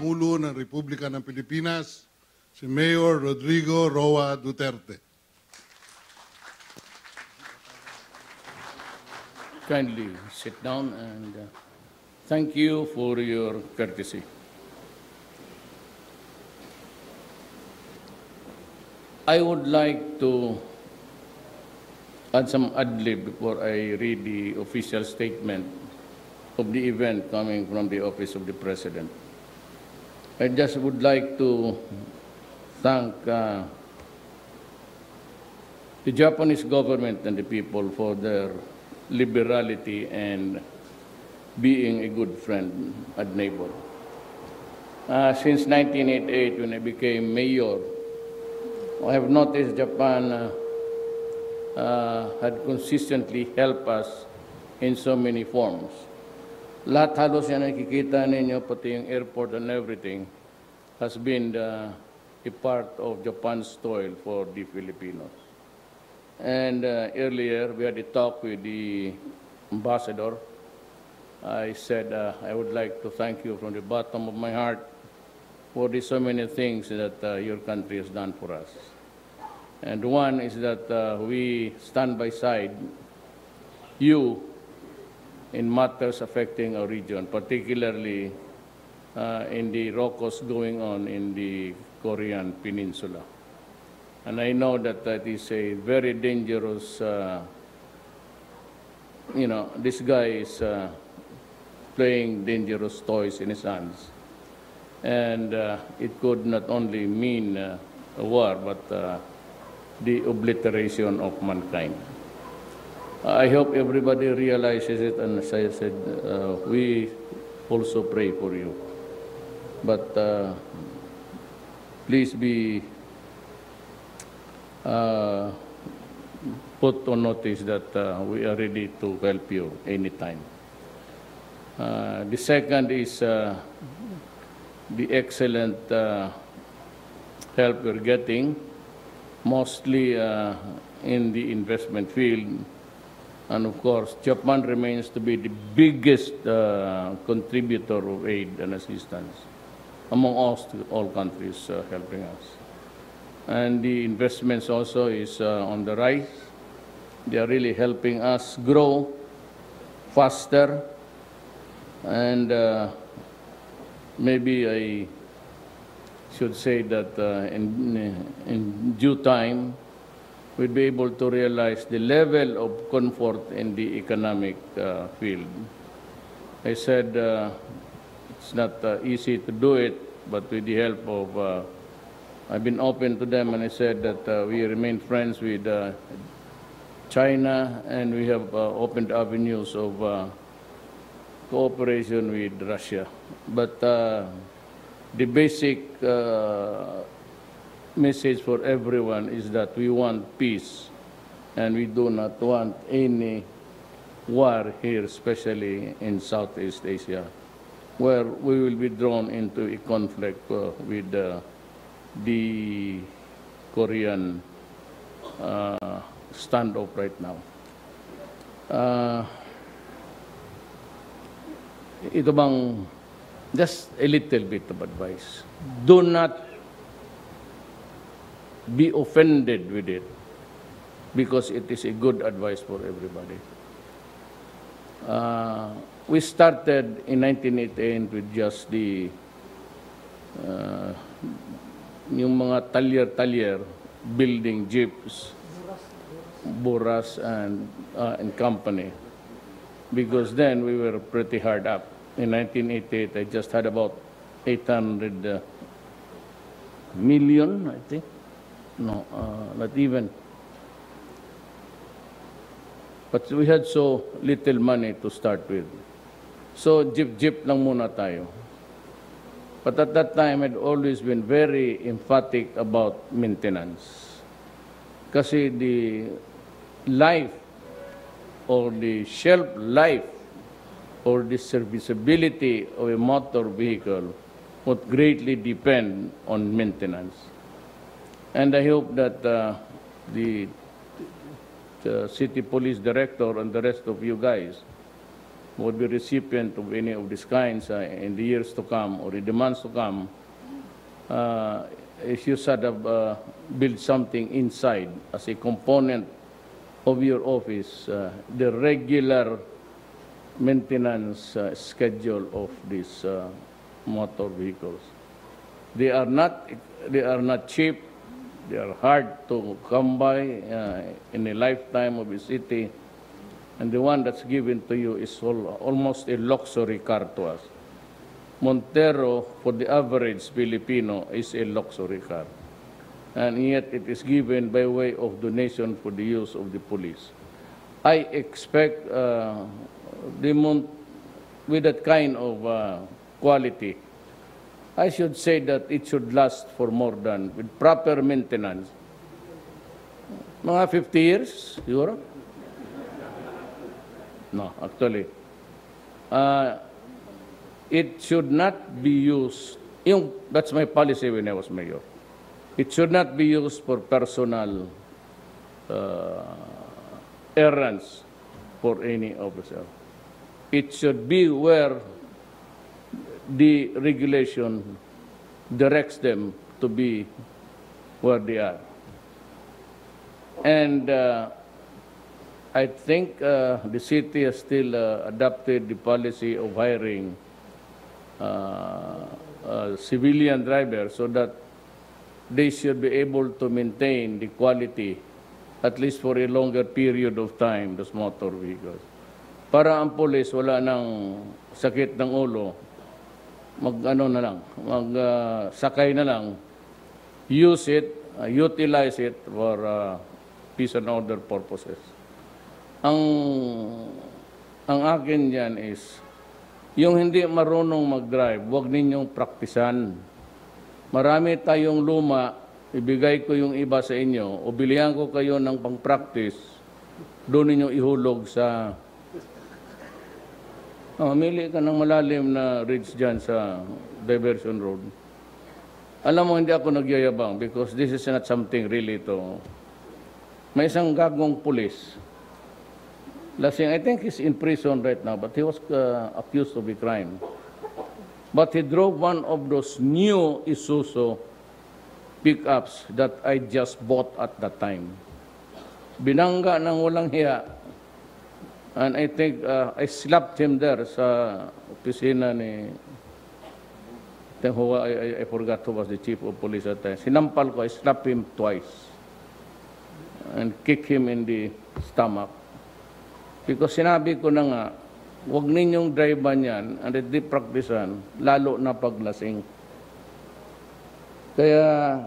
Pangulo ng Republika ng Pilipinas, si Mayor Rodrigo Roa Duterte. Kindly sit down and thank you for your courtesy. I would like to add some ad-lib before I read the official statement of the event coming from the Office of the President. I just would like to thank the Japanese government and the people for their liberality and being a good friend and neighbor. Since 1988, when I became mayor, I have noticed Japan had consistently helped us in so many forms. Lahat halos yan nakikita ninyo, pati yung airport and everything, has been a part of Japan's toil for the Filipinos. And earlier, we had a talk with the ambassador. I said, I would like to thank you from the bottom of my heart for the so many things that your country has done for us. And one is that we stand by side you in matters affecting our region, particularly in the rockos going on in the Korean Peninsula. And I know that that is a very dangerous, this guy is playing dangerous toys in his hands. And it could not only mean a war, but the obliteration of mankind. I hope everybody realizes it, and as I said, we also pray for you. But please be put on notice that we are ready to help you anytime. The second is the excellent help we're getting, mostly in the investment field. And of course, Japan remains to be the biggest contributor of aid and assistance among all countries helping us. And the investments also is on the rise. They are really helping us grow faster. And maybe I should say that in due time, we'll be able to realize the level of comfort in the economic field. I said it's not easy to do it, but with the help of, I've been open to them, and I said that we remain friends with China, and we have opened avenues of cooperation with Russia. But the basic message for everyone is that we want peace, and we do not want any war here, especially in Southeast Asia, where we will be drawn into a conflict with the Korean standoff right now. Ito bang, just a little bit of advice. Do not be offended with it, because it is a good advice for everybody. We started in 1988 with just the yung mga talyer-talyer building jeeps, Buras and company, because then we were pretty hard up. In 1988, I just had about 800 million, I think. No, not even. But we had so little money to start with. So jeep lang muna tayo. But at that time, I'd always been very emphatic about maintenance. Kasi the life or the shelf life or the serviceability of a motor vehicle would greatly depend on maintenance. And I hope that the city police director and the rest of you guys would be recipient of any of these kinds in the years to come or in the months to come, if you sort of build something inside as a component of your office, the regular maintenance schedule of these motor vehicles. They are not cheap. They are hard to come by in a lifetime of a city. And the one that's given to you is almost a luxury car to us. Montero, for the average Filipino, is a luxury car. And yet it is given by way of donation for the use of the police. I expect with that kind of quality, I should say that it should last for more than, with proper maintenance, mga 50 years, siguro? No, actually. It should not be used, that's my policy when I was mayor. It should not be used for personal errands for any officer. It should be where the regulation directs them to be where they are. And I think the city has still adopted the policy of hiring civilian drivers so that they should be able to maintain the quality at least for a longer period of time, those motor vehicles. Para ang police wala nang sakit ng ulo, sakay na lang, use it, utilize it for peace and order purposes. Ang akin yan is, yung hindi marunong mag-drive, huwag ninyong praktisan. Marami tayong luma, ibigay ko yung iba sa inyo, o bilihan ko kayo ng pang-practice, doon ninyo ihulog sa... Mili ka ng malalim na ridge dyan sa Diversion Road. Alam mo, hindi ako nagyayabang because this is not something really to... May isang gagong pulis. Lasing, I think he's in prison right now, but he was accused of a crime. But he drove one of those new Isuzu pickups that I just bought at that time. Binangga ng walang hiya. And I think I slapped him there sa opisina ni... I forgot who was the chief of police at the time. Sinampal ko, I slapped him twice. And kicked him in the stomach. Because sinabi ko na nga, huwag ninyong drivean yan, and hindi practicean, lalo na paglasing. Kaya,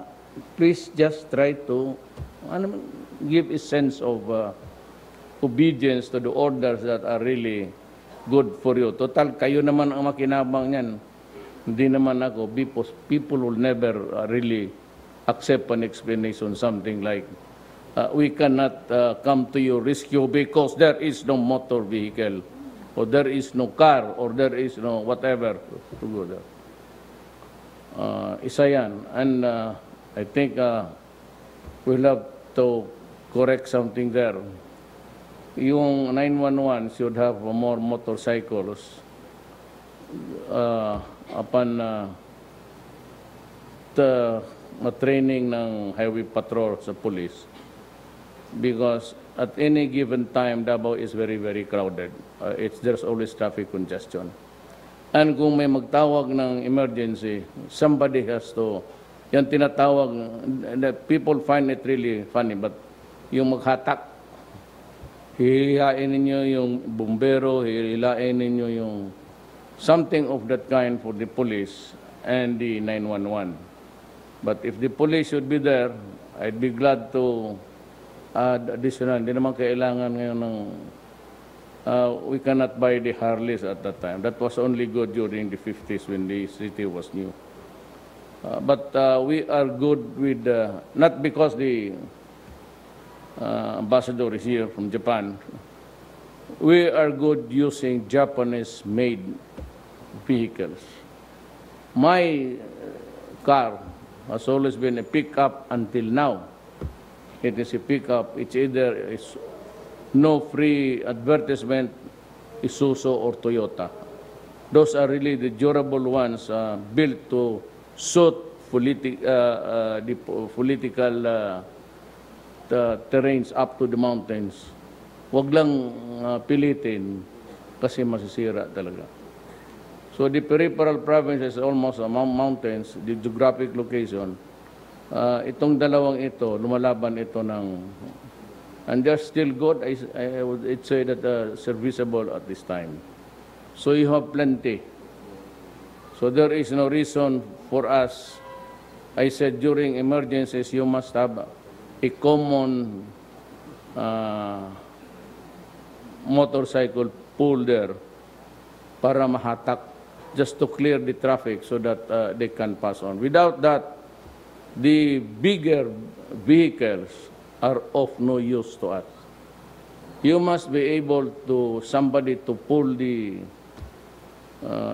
please just try to give a sense of obedience to the orders that are really good for you. Total, kayo naman ang makinabang yan. Hindi naman ako. People will never really accept an explanation, something like, we cannot come to your rescue because there is no motor vehicle, or there is no car, or there is no whatever to go there. Isa yan. And I think we'll have to correct something there. Yung 911 should have more motorcycles upon the training ng highway patrol sa police. Because at any given time, Davao is very, very crowded. There's always traffic congestion. And kung may magtawag ng emergency, somebody has to, yan tinatawag, people find it really funny, but yung maghatak, hihihain ninyo yung bumbero, hihilain ninyo yung something of that kind for the police and the 911. But if the police should be there, I'd be glad to add additional. Hindi naman kailangan ngayon ng, we cannot buy the Harleys at that time. That was only good during the 50s when the city was new. But we are good with, not because the ambassador is here from Japan, we are good using Japanese-made vehicles. My car has always been a pickup until now. It is a pickup. It's either no free advertisement Isuzu or Toyota. Those are really the durable ones built to suit the political terrains up to the mountains. Wag lang pilitin kasi masisira talaga. So the peripheral provinces, almost mountains, the geographic location, itong dalawang ito, lumalaban ito ng, and they're still good. I would say that serviceable at this time. So you have plenty. So there is no reason for us. I said during emergencies, you must have a common motorcycle pool there para mahatak, just to clear the traffic so that they can pass on. Without that, the bigger vehicles are of no use to us. You must be able to, somebody to pull the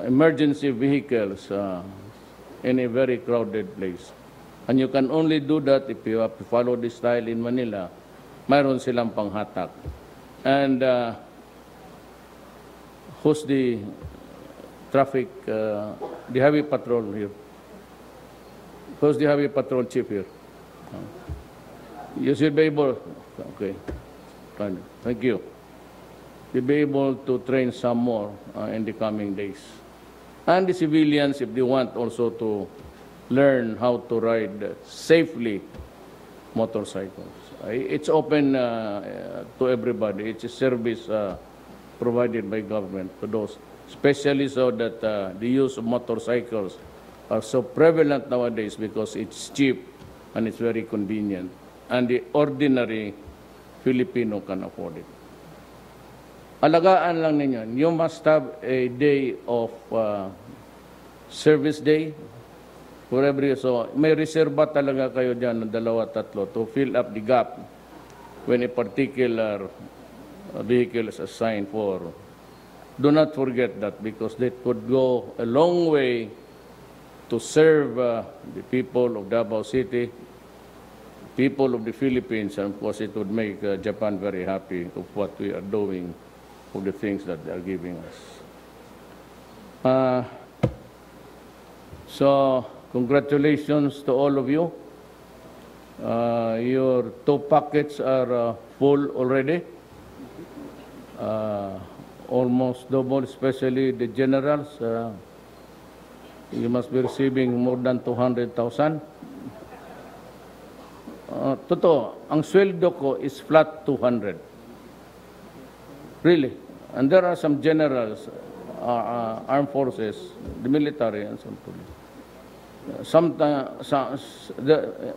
emergency vehicles in a very crowded place. And you can only do that if you have to follow the style in Manila. Mayroon silang panghatak. And who's the traffic, the heavy patrol here? Who's the heavy patrol chief here? You should be able, okay, fine. Thank you. You'll be able to train some more in the coming days. And the civilians, if they want also to learn how to ride safely motorcycles. It's open to everybody. It's a service provided by government to those, especially so that the use of motorcycles are so prevalent nowadays because it's cheap and it's very convenient. And the ordinary Filipino can afford it. Alagaan lang ninyo. You must have a day of service day for every, so may reserva talaga kayo dyan ng 2-3 to fill up the gap when a particular vehicle is assigned for. Do not forget that because that could go a long way to serve the people of Davao City, people of the Philippines, and of course it would make Japan very happy of what we are doing, of the things that they are giving us. So, congratulations to all of you. Your 2 packets are full already. Almost double, especially the generals. You must be receiving more than 200,000. Totoo, ang sweldo ko is flat 200. Really. And there are some generals, armed forces, the military, and some police.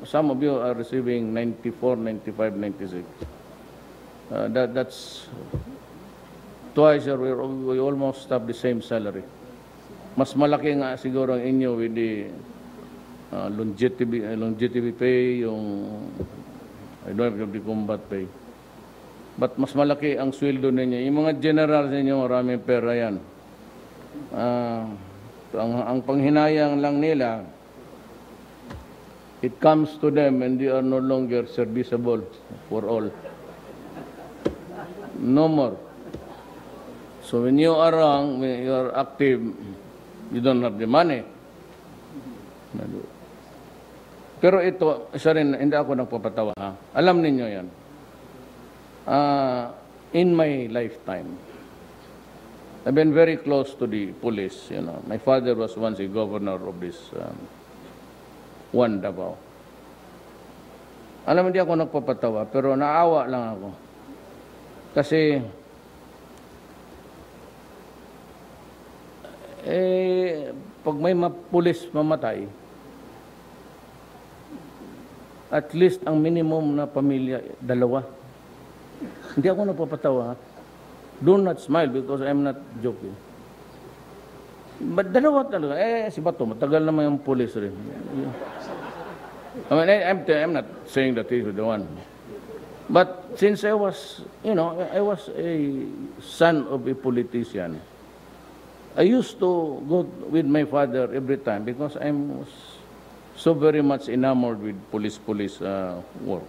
Some of you are receiving 94, 95, 96. That's twice, or we almost have the same salary. Mas malaki nga siguro ang inyo with the longevity pay, yung I don't have the combat pay. But mas malaki ang sweldo ninyo. Yung mga generals ninyo, maraming pera yan. Ang panghinayang lang nila, it comes to them and they are no longer serviceable for all. No more. So when you are wrong, when you are active, you don't have the money. Pero ito, isa rin, hindi ako nagpapatawa. Ha? Alam ninyo yan. In my lifetime, I've been very close to the police. You know, my father was once a governor of this one Davao. Alam, hindi ako nagpapatawa, pero naawa lang ako. Kasi, pag may pulis mamatay, at least ang minimum na pamilya, 2. Hindi ako nagpapatawa. Do not smile because I'm not joking. But 2 talaga. Si Bato, matagal naman yung pulis rin. I mean, I'm not saying that he's the one. But since I was, I was a son of a politician, I used to go with my father every time because I was so very much enamored with police work.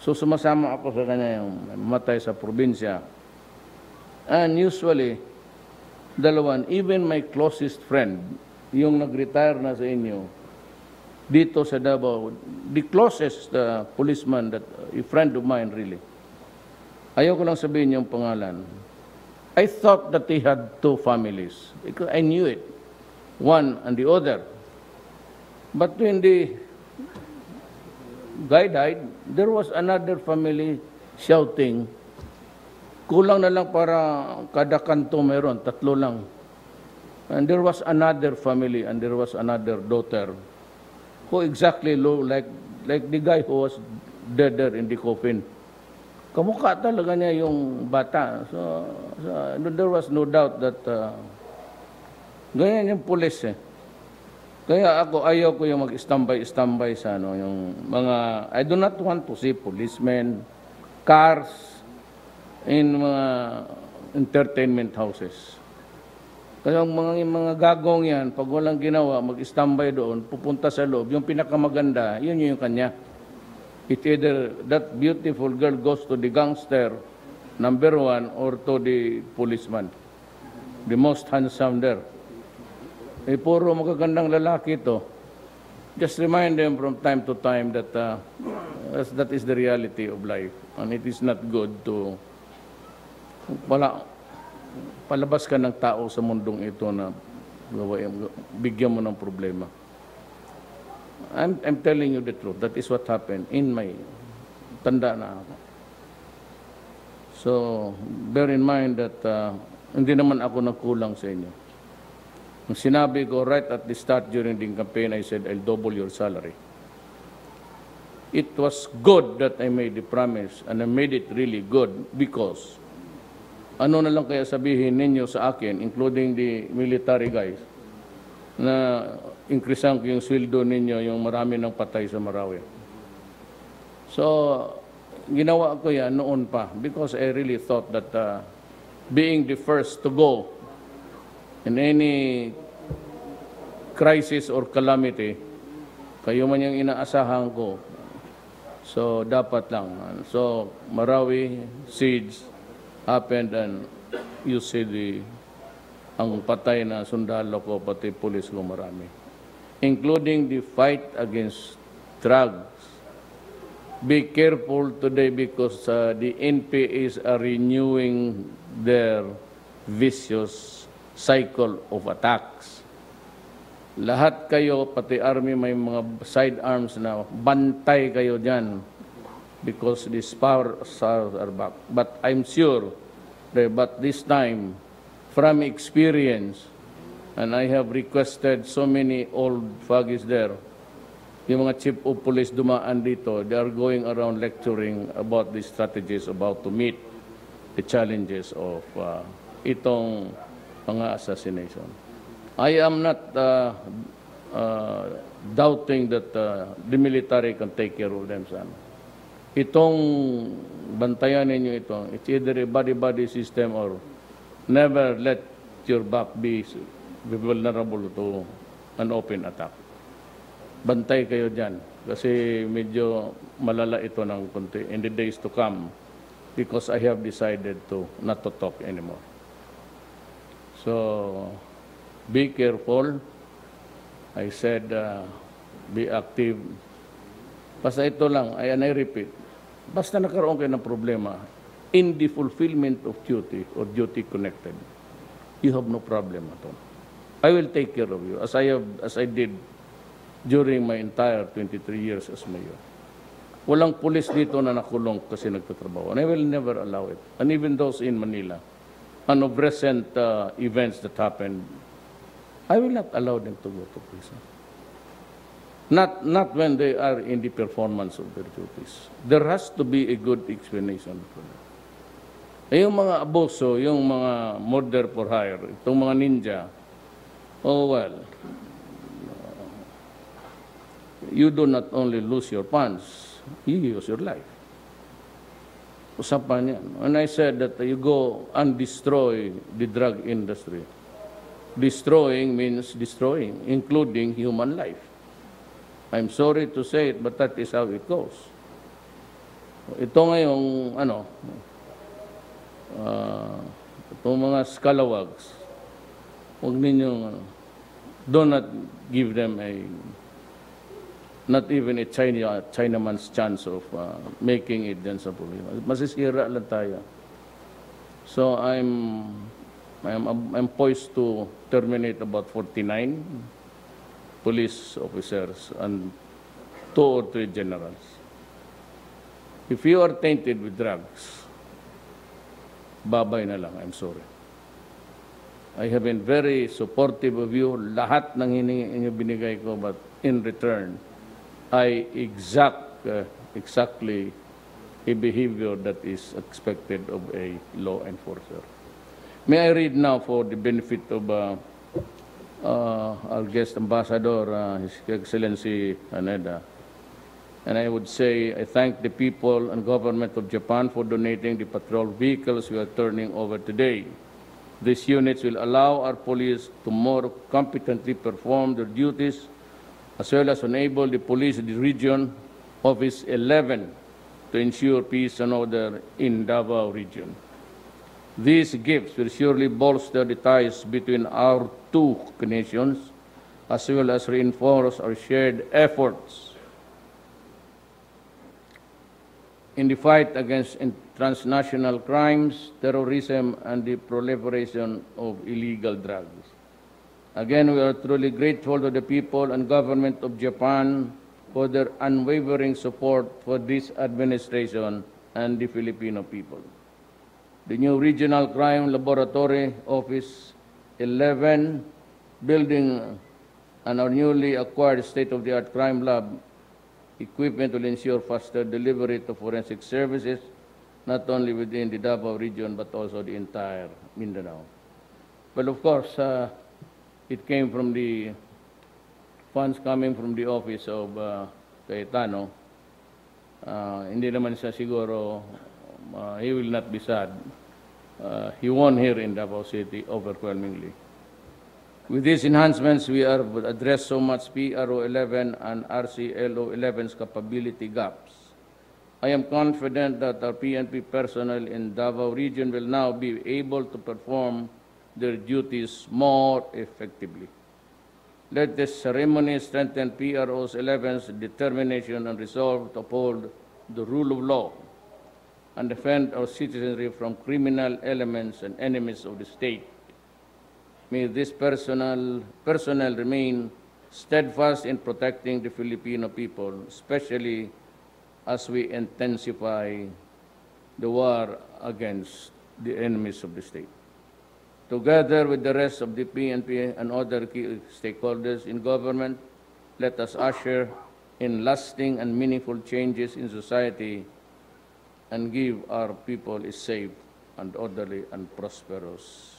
So sumasama ako sa kanya yung matay sa probinsya. And usually, dalawan, even my closest friend, yung nag-retire na sa inyo, dito sa Davao, the closest policeman, that a friend of mine really, ayaw ko lang sabihin yung pangalan. I thought that he had two families because I knew it, one and the other. But when the guy died, there was another family shouting, kulang na lang para kada kanto meron, tatlo lang. And there was another family and there was another daughter who exactly looked like the guy who was dead there in the coffin. Kamukha talaga niya yung bata. So there was no doubt that ganyan yung pulis eh. Kaya ako, ayaw ko yung mag-istambay sa ano, yung mga, I do not want to see policemen, cars, in mga entertainment houses. Kaya yung mga gagong yan, pag walang ginawa, mag-istambay doon, pupunta sa loob, yung pinakamaganda, yun yung kanya. It's either that beautiful girl goes to the gangster, number one, or to the policeman. The most handsome there. Eh, puro magagandang lalaki ito. Just remind them from time to time that that is the reality of life. And it is not good to palabas ka ng tao sa mundong ito na bigyan mo ng problema. I'm telling you the truth. That is what happened in my tanda na ako. So, bear in mind that hindi naman ako nagkulang sa inyo. Nung sinabi ko right at the start during the campaign, I said, I'll double your salary. It was good that I made the promise, and I made it really good because ano na lang kaya sabihin ninyo sa akin, including the military guys, na increasean ko yung sweldo ninyo, yung marami ng patay sa Marawi. So, ginawa ko yan noon pa because I really thought that being the first to go in any crisis or calamity, kayo man yung inaasahan ko. So, dapat lang. So, Marawi, siege happened and you see ang patay na sundalo ko, pati pulis ko marami. Including the fight against drugs. Be careful today because the NPAs are renewing their vicious cycle of attacks. Lahat kayo, pati army, may mga sidearms na bantay kayo dyan because these powers are back. But I'm sure that but this time, from experience, and I have requested so many old foggies there, yung mga chief of police dumaan dito, they are going around lecturing about the strategies about to meet the challenges of itong mga assassination. I am not doubting that the military can take care of them. Itong bantayan ninyo ito, it's either a body-body system or never let your back be vulnerable to an open attack. Bantay kayo dyan kasi medyo malala ito ng konti in the days to come because I have decided to not to talk anymore. So, be careful. I said, be active. Basta ito lang, and I repeat, basta nakaroon kayo ng problema in the fulfillment of duty or duty connected, you have no problem at all. I will take care of you as I did during my entire 23 years as mayor. Walang pulis dito na nakulong kasi nagtatrabaho. And I will never allow it. And even those in Manila, and of recent events that happened, I will not allow them to go to prison. Not when they are in the performance of their duties. There has to be a good explanation for that. Yung mga abuso, yung mga murder for hire, itong mga ninja, oh well, you do not only lose your funds, you lose your life. Usapan yan. And I said that you go and destroy the drug industry. Destroying means destroying, including human life. I'm sorry to say it, but that is how it goes. Ito ngayong, o mga scalawags, huwag ninyong, do not give them not even a Chinaman's chance of making it dyan sa problema. Masisira lang tayo. So I'm poised to terminate about 49 police officers and 2 or 3 generals. If you are tainted with drugs, babay na lang, I'm sorry. I have been very supportive of you. Lahat ng hiningi binigay ko, but in return, I exactly a behavior that is expected of a law enforcer. May I read now for the benefit of our guest ambassador, His Excellency Haneda. And I would say I thank the people and government of Japan for donating the patrol vehicles we are turning over today. These units will allow our police to more competently perform their duties, as well as enable the police of the region Office 11 to ensure peace and order in Davao region. These gifts will surely bolster the ties between our two nations, as well as reinforce our shared efforts in the fight against transnational crimes, terrorism, and the proliferation of illegal drugs. Again, we are truly grateful to the people and government of Japan for their unwavering support for this administration and the Filipino people. The new Regional Crime Laboratory, Office 11 Building, and our newly acquired state-of-the-art crime lab equipment will ensure faster delivery to forensic services, not only within the Davao region, but also the entire Mindanao. Well, of course, it came from the funds coming from the office of Cayetano. Hindi naman siya siguro, he will not be sad. He won here in Davao City overwhelmingly. With these enhancements, we are addressed so much PRO 11 and RCLO 11's capability gaps. I am confident that our PNP personnel in Davao region will now be able to perform their duties more effectively. Let this ceremony strengthen PRO's 11's determination and resolve to uphold the rule of law and defend our citizenry from criminal elements and enemies of the state. May this personnel remain steadfast in protecting the Filipino people, especially as we intensify the war against the enemies of the state. Together with the rest of the PNP and other key stakeholders in government, let us usher in lasting and meaningful changes in society and give our people a safe and orderly and prosperous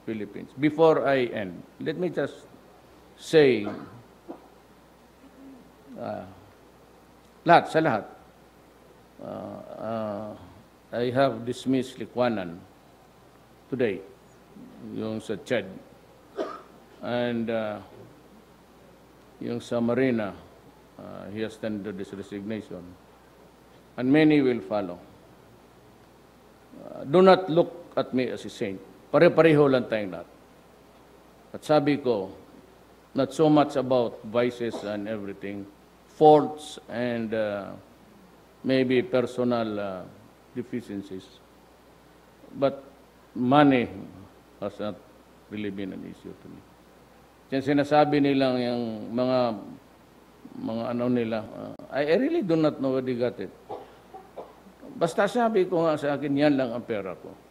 Philippines. Before I end, let me just say, lahat, I have dismissed Likwanan today, yung sa Chad, and yung sa Marina, he has tendered his resignation, and many will follow. Do not look at me as a saint. Pare-pareho lang tayong lahat. At sabi ko, not so much about vices and everything, faults and maybe personal deficiencies. But money has not really been an issue to me. Yung sinasabi nilang yung mga ano nila, I really do not know where they got it. Basta sabi ko nga sa akin, yan lang ang pera ko.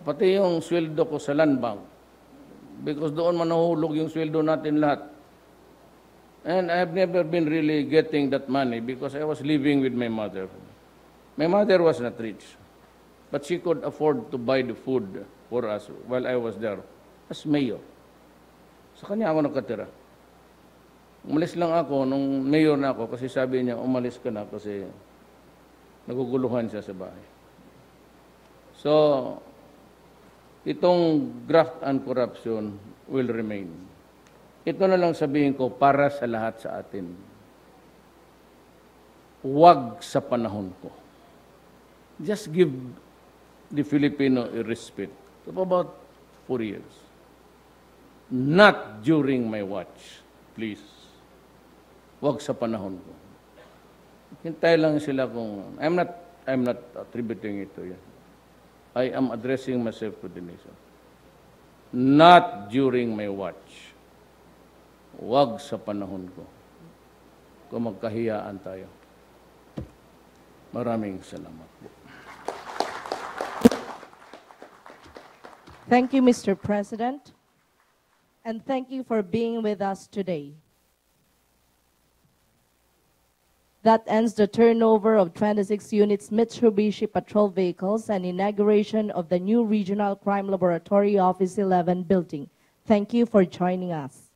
Pati yung sweldo ko sa land bank, because doon manuhulog yung sweldo natin lahat. And I have never been really getting that money because I was living with my mother. My mother was not rich, but she could afford to buy the food for us while I was there as mayor. Sa kanya ako nakatira. Umalis lang ako nung mayor na ako kasi sabi niya, umalis ka na kasi naguguluhan siya sa bahay. So, itong graft and corruption will remain. Ito na lang sabihin ko para sa lahat sa atin. Huwag sa panahon ko. Just give the Filipino a respect. So for about 4 years. Not during my watch, please. Wag sa panahon ko. Hintay lang sila kung, I'm not attributing it to you. I am addressing myself to the nation. Not during my watch. Wag sa panahon ko. Kung magkahiyaan tayo. Maraming salamat po. Thank you, Mr. President. And thank you for being with us today. That ends the turnover of 26 units Mitsubishi patrol vehicles and inauguration of the new Regional Crime Laboratory Office 11 building. Thank you for joining us.